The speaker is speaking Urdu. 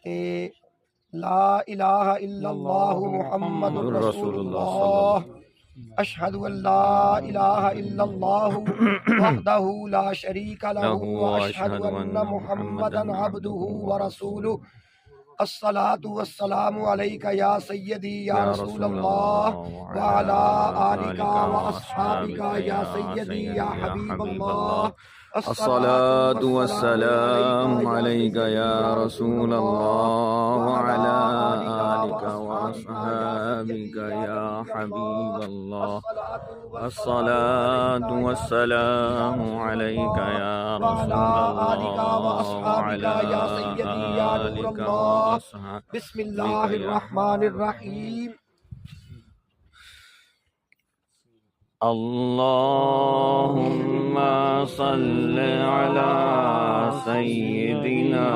کہ لا الہ الا اللہ محمد رسول اللہ، اشہد ان لا الہ الا اللہ وحدہ لا شریک لہ واشہد ان محمدا عبدہ ورسولہ، الصلاۃ والسلام علیک یا سیدی یا رسول اللہ وعلی آلک واصحابک یا سیدی یا حبیب اللہ، الصلاة والسلام عليك يا رسول الله وعلى آلك وأصحابك يا حبيب الله، الصلاة والسلام عليك يا رسول الله وعلى آلك وأصحابك. بسم اللہ الرحمن الرحیم. اللهم صل على سيدنا